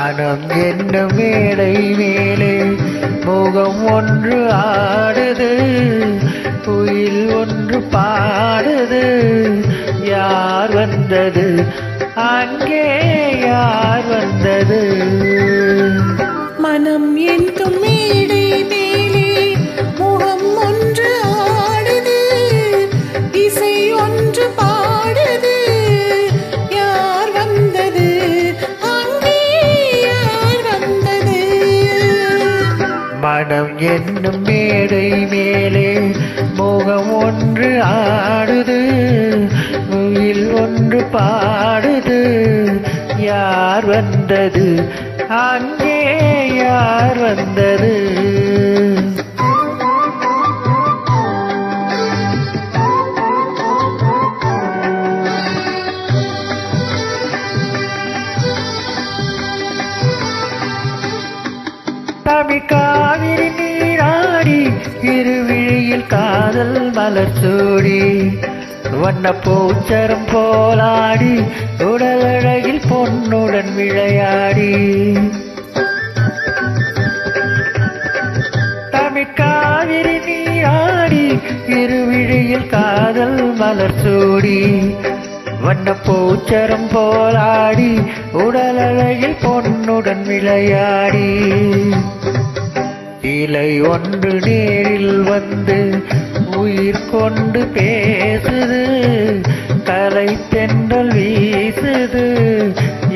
மனம் என்ன மேடை மேலே முகம் ஒன்று ஆடுது, குயில் ஒன்று பாடுது. யார் வந்தது அங்கே, யார் வந்தது? மனம் என்னும் மேடை மேலே முகம் ஒன்று ஆடுது, இசை ஒன்று பாடுது. யார் வந்தது அங்கே, யார் வந்தது? மனம் என்னும் மேடை மேலே முகம் ஒன்று ஆடுது, குயில் ஒன்று பாடுது. யார் வந்தது அங்கே, யார் வந்தது? தமிழ் காவிரி நீராடி, இருவிழியில் காதல் மலர் சூடி, வண்ண பூச்சரம் போலாடி, உடல் அழகில் பொன்னுடன் விளையாடி. தமிழ் காவிரி நீராடி, இருவிழியில் காதல் மலர் சூடி, வண்ண பூச்சரம் போலாடி, உடல் அழகில் பொன்னுடன் விளையாடி. இலை ஒன்று நேரில் வந்து உயிர் கொண்டு பேசுது, கலை தென்றல் வீசுது.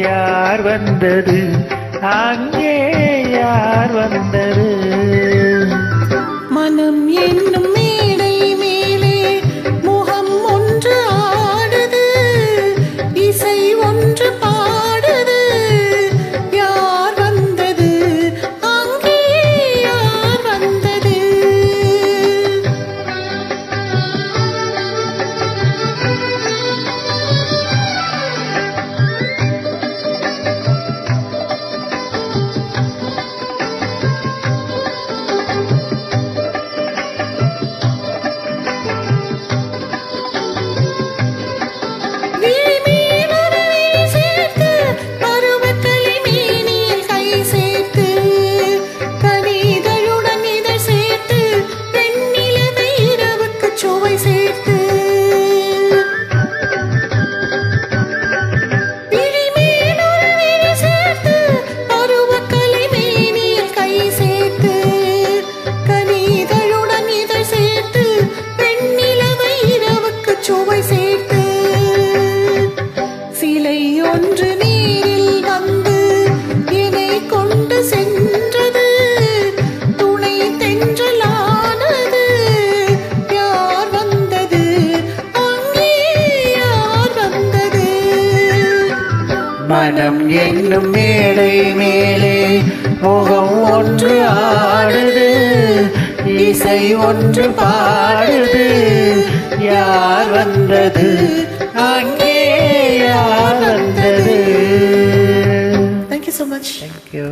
யார் வந்தது அங்கே, யார் வந்தது? மனம் என்னும் மேடை மேலே முகம் ஒன்று ஆடுது, இசை ஒன்று பாடுது. யார் வந்தது அங்கே, யார் வந்தது? ஒன்று நீரில் வந்து என்னை கொண்டு சென்றது, துணை தென்றலானது. யார் வந்தது அங்கே, யார் வந்தது? மனம் என்னும் மேடை மேலே முகம் ஒன்று ஆடுது, இசை ஒன்று பாடுது. யார் வந்தது அங்கே, யார் வந்தது? Thank you so much. Thank you.